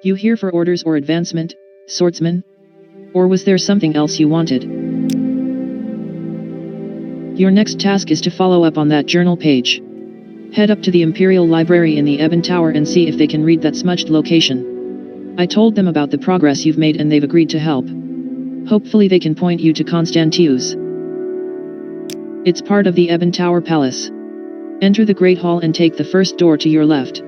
You here for orders or advancement, swordsman? Or was there something else you wanted? Your next task is to follow up on that journal page. Head up to the Imperial Library in the Ebon Tower and see if they can read that smudged location. I told them about the progress you've made and they've agreed to help. Hopefully they can point you to Constantius. It's part of the Ebon Tower Palace. Enter the Great Hall and take the first door to your left.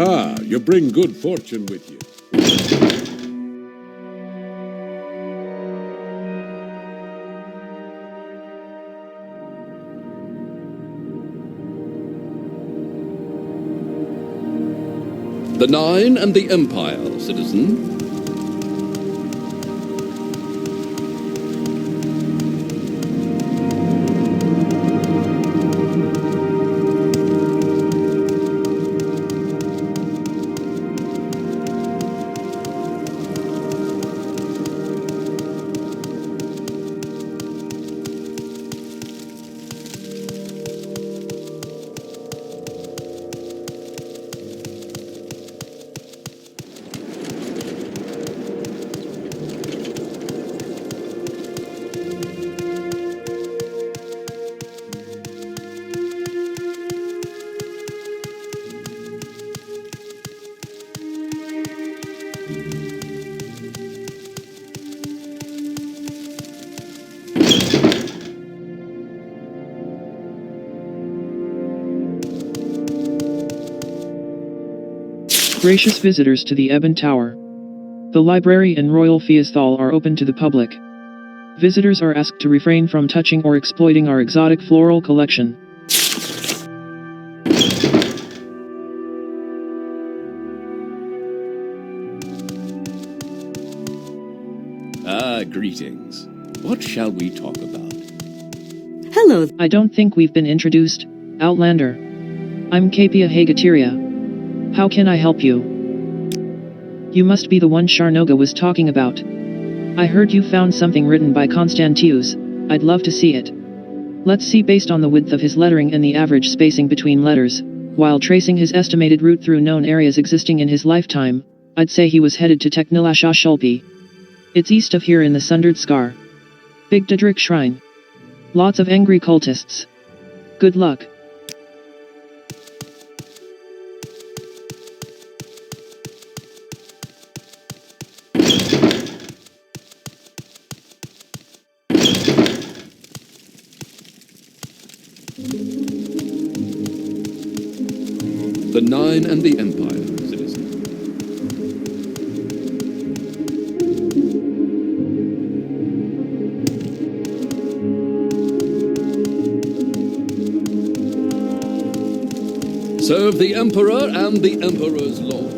Ah, you bring good fortune with you. The Nine and the Empire, citizen. Gracious visitors to the Ebon Tower. The library and Royal Fiesthal are open to the public. Visitors are asked to refrain from touching or exploiting our exotic floral collection. Ah, greetings. What shall we talk about? Hello. I don't think we've been introduced, Outlander. I'm Capia Hagateria. How can I help you? You must be the one Sharnoga was talking about. I heard you found something written by Constantius. I'd love to see it. Let's see, based on the width of his lettering and the average spacing between letters, while tracing his estimated route through known areas existing in his lifetime, I'd say he was headed to Teknilasha Shulpi. It's east of here in the Sundered Scar. Big Didrik Shrine. Lots of angry cultists. Good luck. The Nine and the Empire, citizen. Serve the Emperor and the Emperor's law.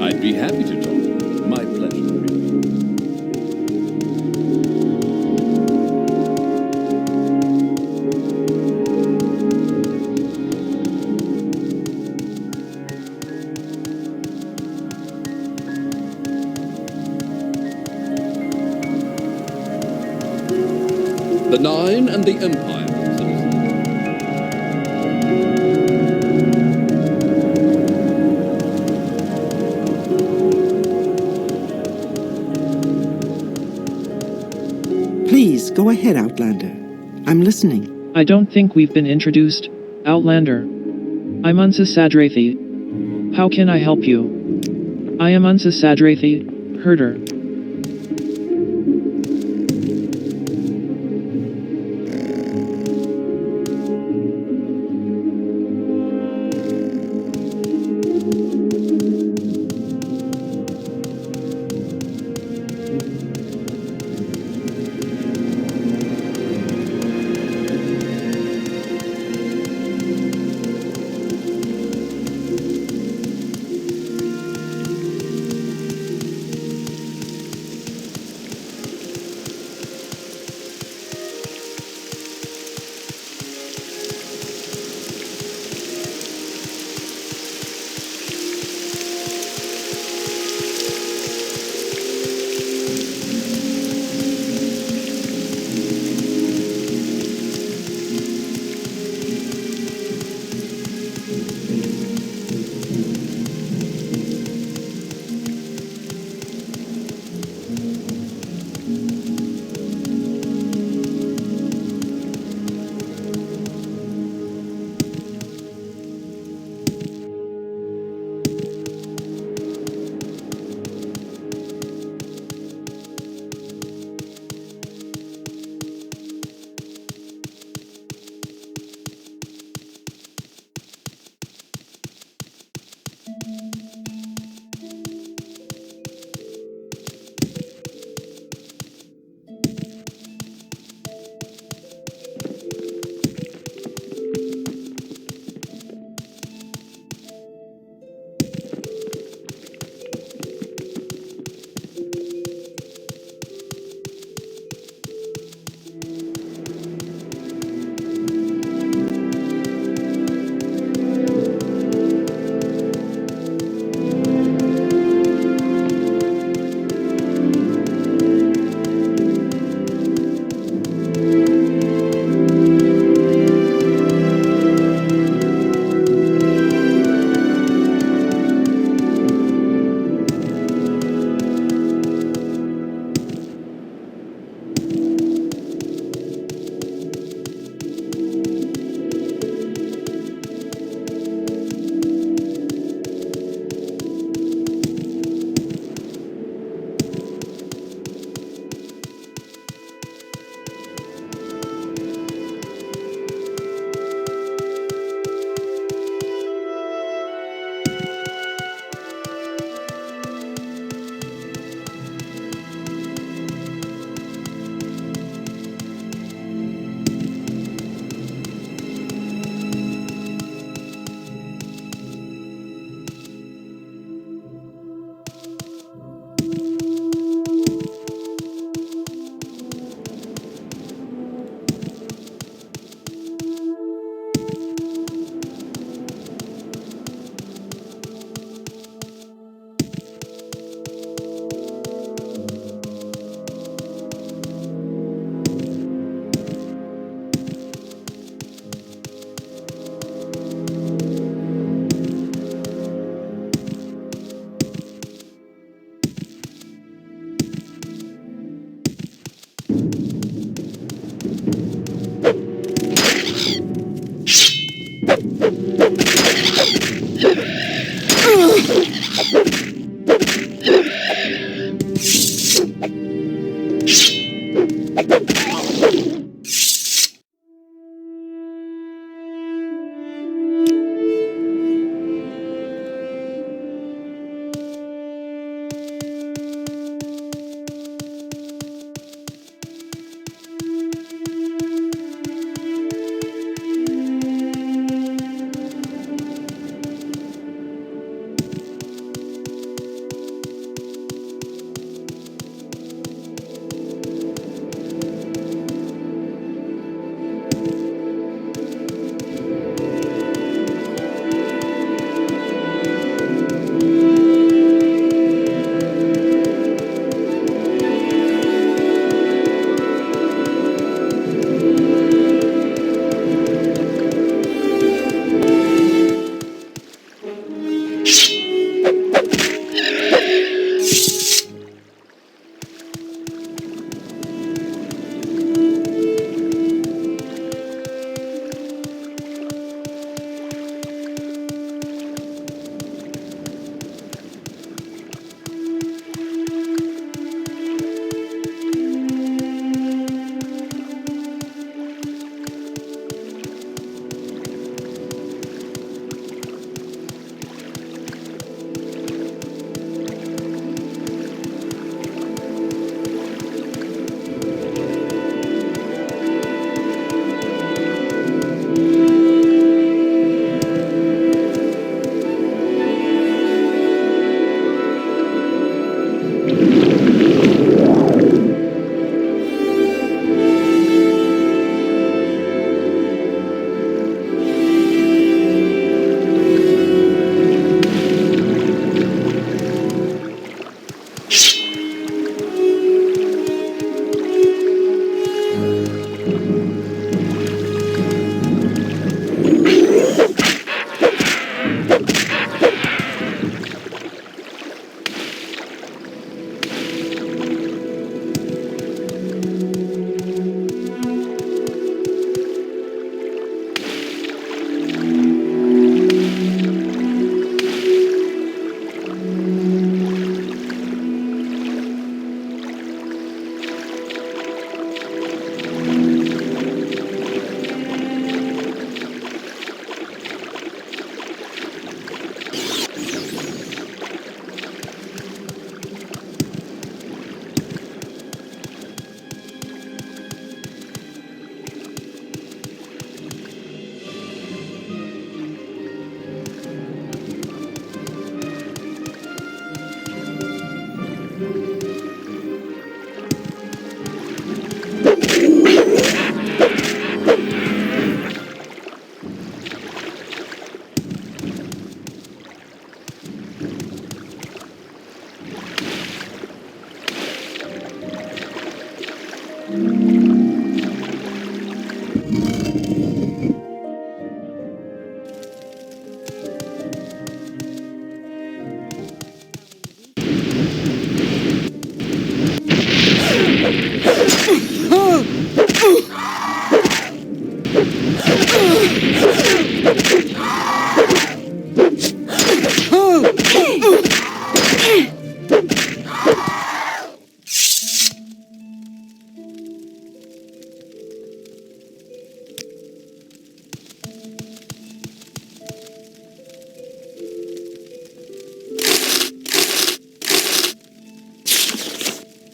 I'd be happy to talk. My pleasure. The Nine and the Empire. Please, go ahead, Outlander. I'm listening. I don't think we've been introduced. Outlander. I'm Unsa Sadrathi. How can I help you? I am Unsa Sadrathi, herder.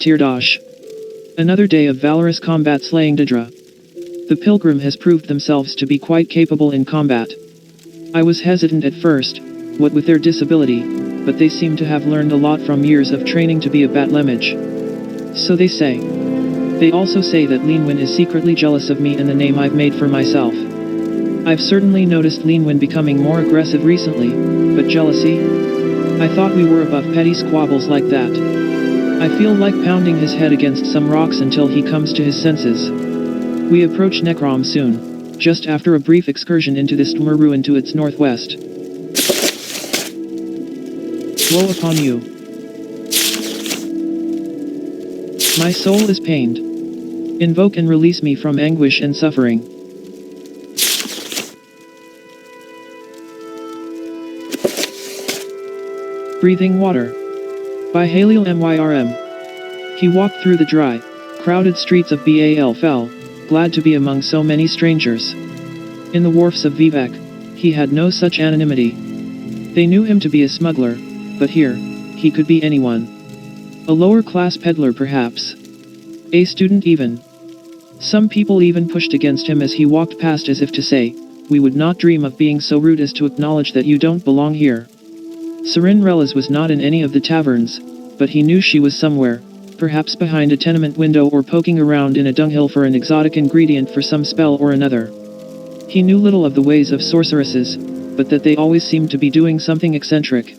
Tirdash. Another day of valorous combat slaying Didra. The pilgrim has proved themselves to be quite capable in combat. I was hesitant at first, what with their disability, but they seem to have learned a lot from years of training to be a Batlemage. So they say. They also say that Linwen is secretly jealous of me and the name I've made for myself. I've certainly noticed Linwen becoming more aggressive recently, but jealousy? I thought we were above petty squabbles like that. I feel like pounding his head against some rocks until he comes to his senses. We approach Necrom soon, just after a brief excursion into the Stmur ruin to its northwest. Woe upon you. My soul is pained. Invoke and release me from anguish and suffering. Breathing Water. By Halil Myrm. He walked through the dry, crowded streets of Bal Fel, glad to be among so many strangers. In the wharfs of Vivek, he had no such anonymity. They knew him to be a smuggler, but here, he could be anyone. A lower-class peddler perhaps. A student even. Some people even pushed against him as he walked past as if to say, we would not dream of being so rude as to acknowledge that you don't belong here. Sirin Relas was not in any of the taverns, but he knew she was somewhere, perhaps behind a tenement window or poking around in a dunghill for an exotic ingredient for some spell or another. He knew little of the ways of sorceresses, but that they always seemed to be doing something eccentric.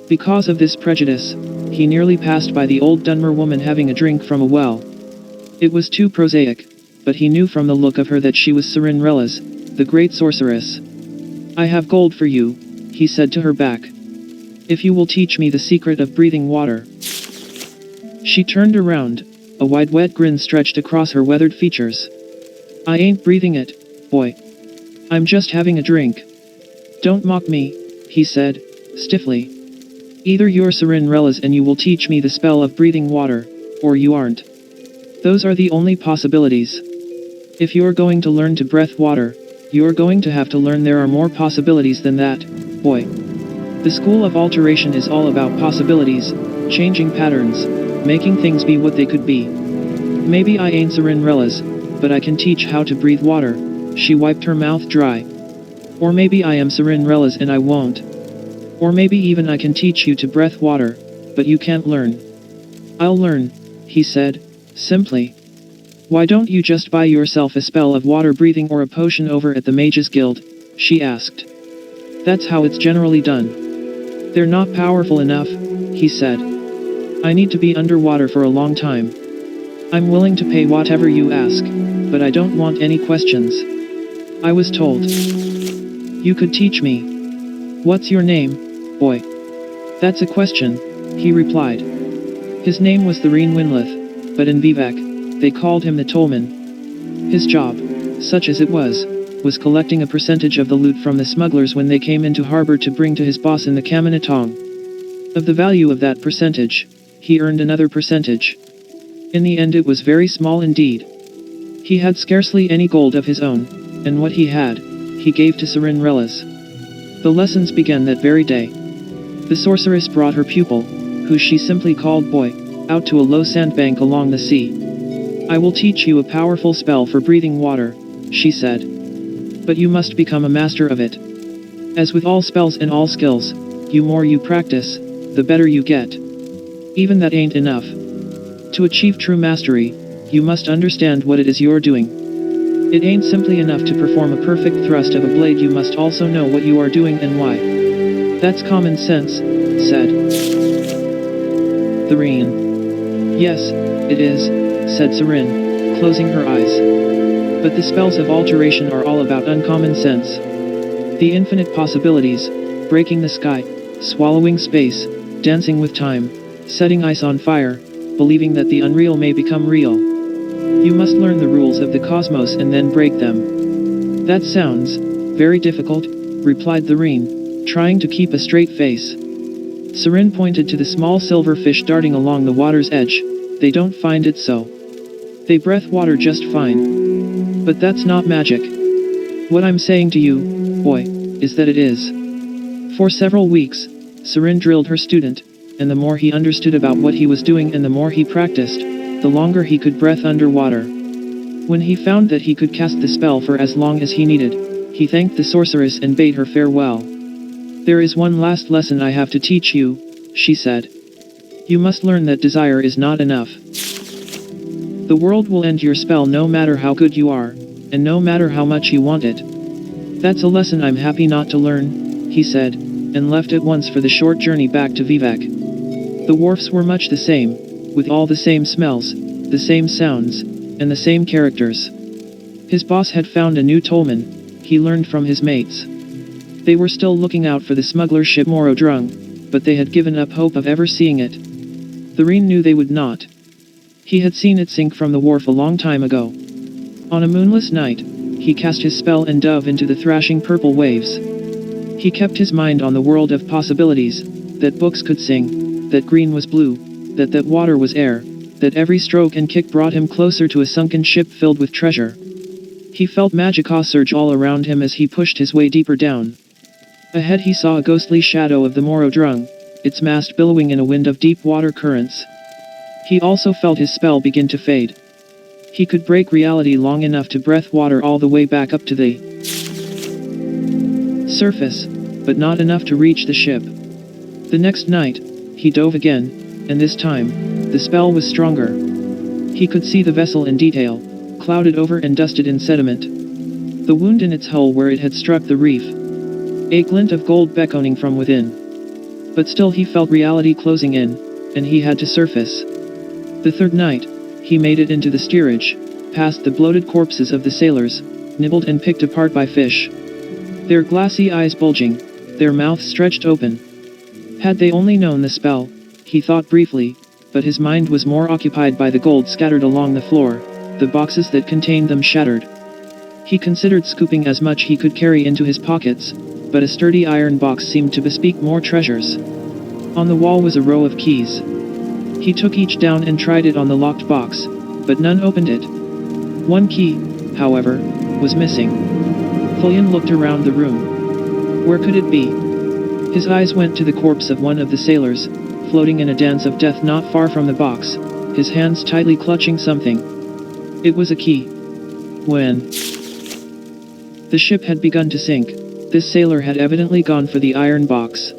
Because of this prejudice, he nearly passed by the old Dunmer woman having a drink from a well. It was too prosaic, but he knew from the look of her that she was Sirin Relas, the great sorceress. I have gold for you, he said to her back. If you will teach me the secret of breathing water. She turned around, a wide wet grin stretched across her weathered features. I ain't breathing it, boy. I'm just having a drink. Don't mock me, he said, stiffly. Either you're Sirin Relas and you will teach me the spell of breathing water, or you aren't. Those are the only possibilities. If you're going to learn to breath water, you're going to have to learn there are more possibilities than that, boy. The school of alteration is all about possibilities, changing patterns, making things be what they could be. Maybe I ain't Sirin Relas, but I can teach how to breathe water, she wiped her mouth dry. Or maybe I am Sirin Relas and I won't. Or maybe even I can teach you to breath water, but you can't learn. I'll learn, he said, simply. Why don't you just buy yourself a spell of water breathing or a potion over at the Mages Guild, she asked. That's how it's generally done. They're not powerful enough, he said. I need to be underwater for a long time. I'm willing to pay whatever you ask, but I don't want any questions. I was told. You could teach me. What's your name, boy? That's a question, he replied. His name was Thoreen Winleth, but in Vivek, they called him the Tollman. His job, such as it was collecting a percentage of the loot from the smugglers when they came into harbor to bring to his boss in the Kaminatong. Of the value of that percentage, he earned another percentage. In the end it was very small indeed. He had scarcely any gold of his own, and what he had, he gave to Sirin Relas. The lessons began that very day. The sorceress brought her pupil, who she simply called Boy, out to a low sandbank along the sea. I will teach you a powerful spell for breathing water, she said. But you must become a master of it. As with all spells and all skills, the more you practice, the better you get. Even that ain't enough. To achieve true mastery, you must understand what it is you're doing. It ain't simply enough to perform a perfect thrust of a blade, you must also know what you are doing and why. That's common sense, said Thoreen. Yes, it is, said Sirin, closing her eyes. But the spells of alteration are all about uncommon sense. The infinite possibilities, breaking the sky, swallowing space, dancing with time, setting ice on fire, believing that the unreal may become real. You must learn the rules of the cosmos and then break them. That sounds very difficult, replied Thoreen, trying to keep a straight face. Sirin pointed to the small silver fish darting along the water's edge. They don't find it so. They breath water just fine. But that's not magic. What I'm saying to you, boy, is that it is. For several weeks, Sirin drilled her student, and the more he understood about what he was doing and the more he practiced, the longer he could breathe underwater. When he found that he could cast the spell for as long as he needed, he thanked the sorceress and bade her farewell. "There is one last lesson I have to teach you," she said. "You must learn that desire is not enough. The world will end your spell no matter how good you are, and no matter how much you want it." "That's a lesson I'm happy not to learn," he said, and left at once for the short journey back to Vivek. The wharfs were much the same, with all the same smells, the same sounds, and the same characters. His boss had found a new tollman, he learned from his mates. They were still looking out for the smuggler ship Morrodrung, but they had given up hope of ever seeing it. Thorine knew they would not. He had seen it sink from the wharf a long time ago. On a moonless night, he cast his spell and dove into the thrashing purple waves. He kept his mind on the world of possibilities, that books could sing, that green was blue, that water was air, that every stroke and kick brought him closer to a sunken ship filled with treasure. He felt magica surge all around him as he pushed his way deeper down. Ahead he saw a ghostly shadow of the Morrodrung, its mast billowing in a wind of deep water currents. He also felt his spell begin to fade. He could break reality long enough to breath water all the way back up to the surface, but not enough to reach the ship. The next night, he dove again, and this time, the spell was stronger. He could see the vessel in detail, clouded over and dusted in sediment. The wound in its hull where it had struck the reef. A glint of gold beckoning from within. But still he felt reality closing in, and he had to surface. The third night, he made it into the steerage, past the bloated corpses of the sailors, nibbled and picked apart by fish. Their glassy eyes bulging, their mouths stretched open. Had they only known the spell, he thought briefly, but his mind was more occupied by the gold scattered along the floor, the boxes that contained them shattered. He considered scooping as much he could carry into his pockets, but a sturdy iron box seemed to bespeak more treasures. On the wall was a row of keys. He took each down and tried it on the locked box, but none opened it. One key, however, was missing. Fullion looked around the room. Where could it be? His eyes went to the corpse of one of the sailors, floating in a dance of death not far from the box, his hands tightly clutching something. It was a key. When the ship had begun to sink, this sailor had evidently gone for the iron box.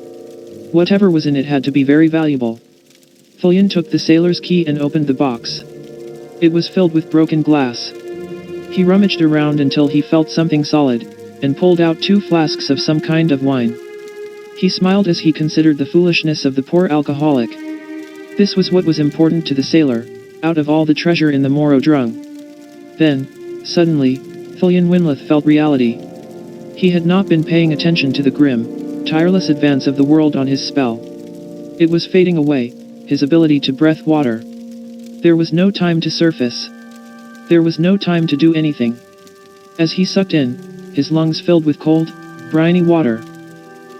Whatever was in it had to be very valuable. Fullion took the sailor's key and opened the box. It was filled with broken glass. He rummaged around until he felt something solid, and pulled out 2 flasks of some kind of wine. He smiled as he considered the foolishness of the poor alcoholic. This was what was important to the sailor, out of all the treasure in the Morrodrung. Then, suddenly, Fullion Winleth felt reality. He had not been paying attention to the grim, tireless advance of the world on his spell. It was fading away, his ability to breath water. There was no time to surface. There was no time to do anything. As he sucked in, his lungs filled with cold, briny water.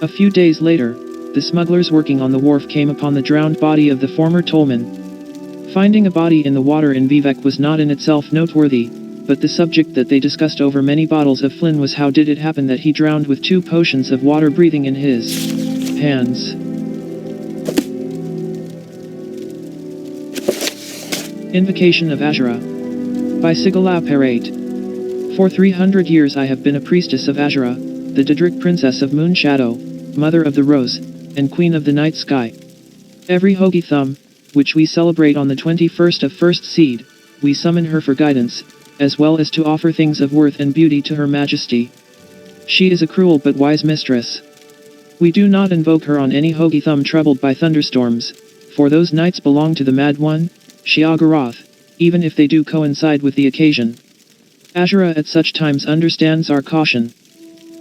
A few days later, the smugglers working on the wharf came upon the drowned body of the former tollman. Finding a body in the water in Vivek was not in itself noteworthy, but the subject that they discussed over many bottles of Flynn was how did it happen that he drowned with 2 potions of water breathing in his hands. Invocation of Azura by Sigala Parate. For 300 years I have been a priestess of Azura, the Daedric princess of Moon Shadow, mother of the rose, and queen of the night sky. Every Hogi Thumb, which we celebrate on the 21st of First Seed, we summon her for guidance, as well as to offer things of worth and beauty to her majesty. She is a cruel but wise mistress. We do not invoke her on any Hogi Thumb troubled by thunderstorms, for those nights belong to the Mad One, Sheogorath, even if they do coincide with the occasion. Azura at such times understands our caution.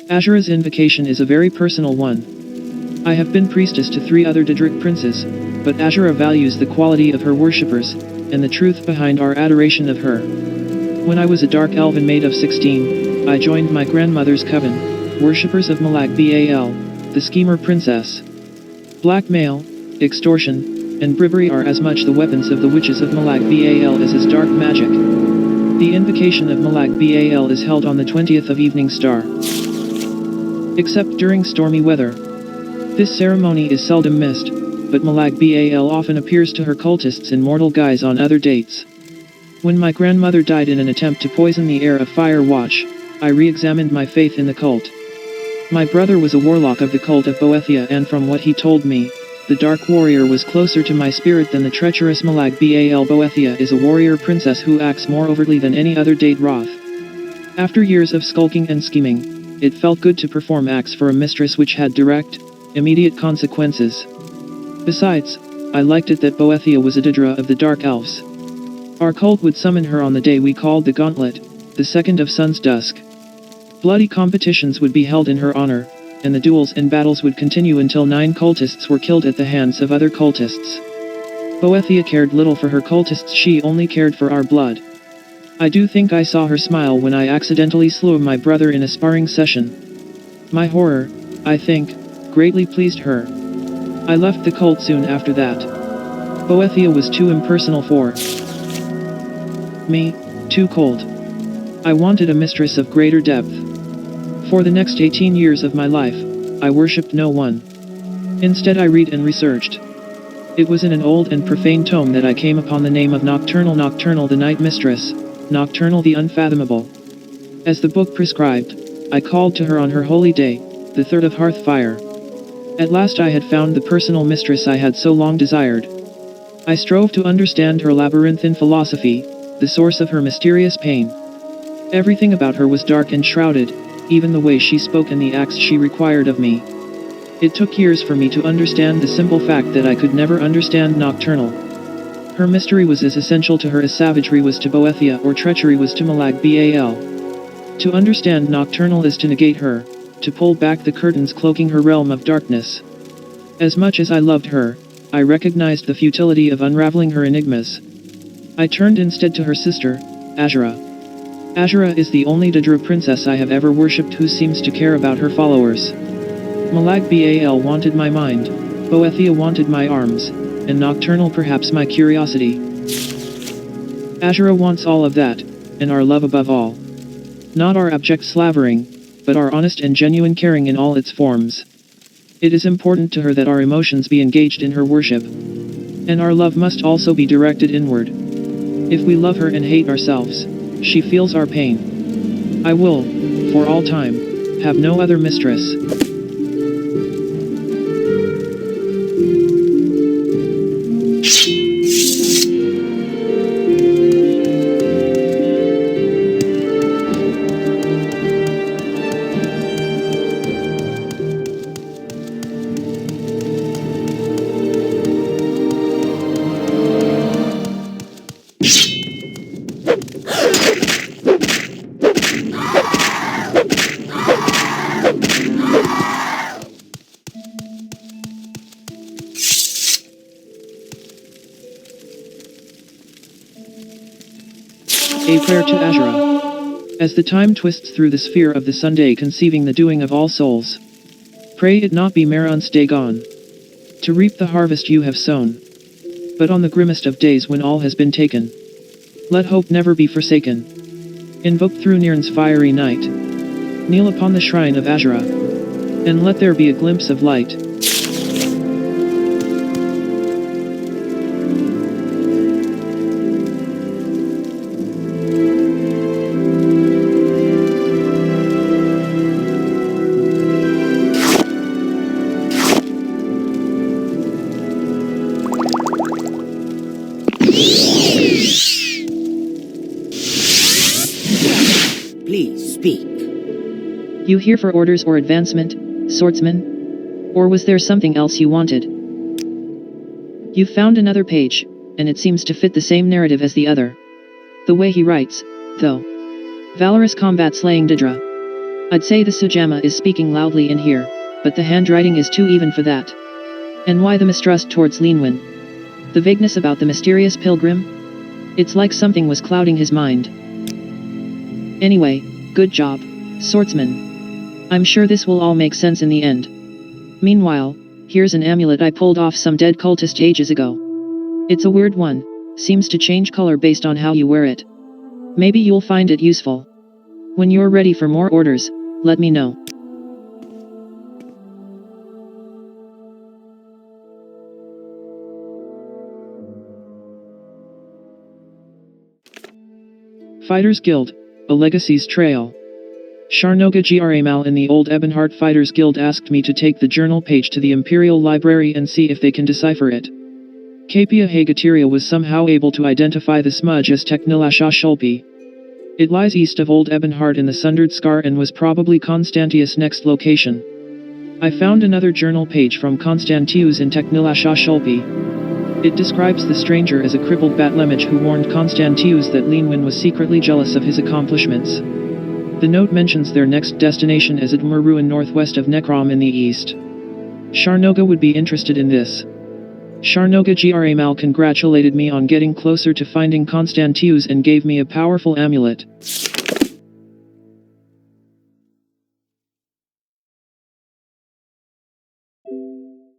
Azura's invocation is a very personal one. I have been priestess to 3 other Daedric princes, but Azura values the quality of her worshippers, and the truth behind our adoration of her. When I was a dark elven maid of 16, I joined my grandmother's coven, worshippers of Malag Bal, the schemer princess. Blackmail, extortion, and bribery are as much the weapons of the witches of Malag Bal as is dark magic. The invocation of Malag Bal is held on the 20th of Evening Star. Except during stormy weather. This ceremony is seldom missed, but Malag Bal often appears to her cultists in mortal guise on other dates. When my grandmother died in an attempt to poison the heir of Fire Watch, I re-examined my faith in the cult. My brother was a warlock of the cult of Boethia, and from what he told me, the Dark Warrior was closer to my spirit than the treacherous Malag Bal. Boethia is a warrior princess who acts more overtly than any other Date Roth. After years of skulking and scheming, it felt good to perform acts for a mistress which had direct, immediate consequences. Besides, I liked it that Boethia was a Daedra of the Dark Elves. Our cult would summon her on the day we called the Gauntlet, the second of Sun's Dusk. Bloody competitions would be held in her honor, and the duels and battles would continue until 9 cultists were killed at the hands of other cultists. Boethia cared little for her cultists, she only cared for our blood. I do think I saw her smile when I accidentally slew my brother in a sparring session. My horror, I think, greatly pleased her. I left the cult soon after that. Boethia was too impersonal for me, too cold. I wanted a mistress of greater depth. For the next 18 years of my life, I worshipped no one. Instead I read and researched. It was in an old and profane tome that I came upon the name of Nocturnal, Nocturnal the Night Mistress, Nocturnal the Unfathomable. As the book prescribed, I called to her on her holy day, the 3rd of Hearthfire. At last I had found the personal mistress I had so long desired. I strove to understand her labyrinthine philosophy, the source of her mysterious pain. Everything about her was dark and shrouded, even the way she spoke and the acts she required of me. It took years for me to understand the simple fact that I could never understand Nocturnal. Her mystery was as essential to her as savagery was to Boethia or treachery was to Malag Bal. To understand Nocturnal is to negate her, to pull back the curtains cloaking her realm of darkness. As much as I loved her, I recognized the futility of unraveling her enigmas. I turned instead to her sister, Azura. Azura is the only Daedra princess I have ever worshipped who seems to care about her followers. Malag Bal wanted my mind, Boethia wanted my arms, and Nocturnal perhaps my curiosity. Azura wants all of that, and our love above all. Not our abject slavering, but our honest and genuine caring in all its forms. It is important to her that our emotions be engaged in her worship. And our love must also be directed inward. If we love her and hate ourselves, she feels our pain. I will, for all time, have no other mistress. A prayer to Azura. As the time twists through the sphere of the Sunday conceiving the doing of all souls. Pray it not be Maron's day gone. To reap the harvest you have sown. But on the grimmest of days when all has been taken. Let hope never be forsaken. Invoke through Nirn's fiery night. Kneel upon the shrine of Azura. And let there be a glimpse of light. Please speak. You here for orders or advancement, swordsman? Or was there something else you wanted? You found another page, and it seems to fit the same narrative as the other. The way he writes, though. Valorous combat slaying Daedra. I'd say the Sujamma is speaking loudly in here, but the handwriting is too even for that. And why the mistrust towards Linwin? The vagueness about the mysterious pilgrim? It's like something was clouding his mind. Anyway, good job, swordsman. I'm sure this will all make sense in the end. Meanwhile, here's an amulet I pulled off some dead cultist ages ago. It's a weird one, seems to change color based on how you wear it. Maybe you'll find it useful. When you're ready for more orders, let me know. Fighters Guild, a Legacy's Trail. Sharnoga Gramal in the Old Ebonheart Fighters Guild asked me to take the journal page to the Imperial Library and see if they can decipher it. Capia Hagateria was somehow able to identify the smudge as Teknilasha Shulpi. It lies east of Old Ebonheart in the Sundered Scar and was probably Constantius' next location. I found another journal page from Constantius in Teknilasha Shulpi. It describes the stranger as a crippled Batlemage who warned Constantius that Linwin was secretly jealous of his accomplishments. The note mentions their next destination as Admir Ruin northwest of Necrom in the east. Sharnoga would be interested in this. Sharnoga Gramal congratulated me on getting closer to finding Constantius and gave me a powerful amulet.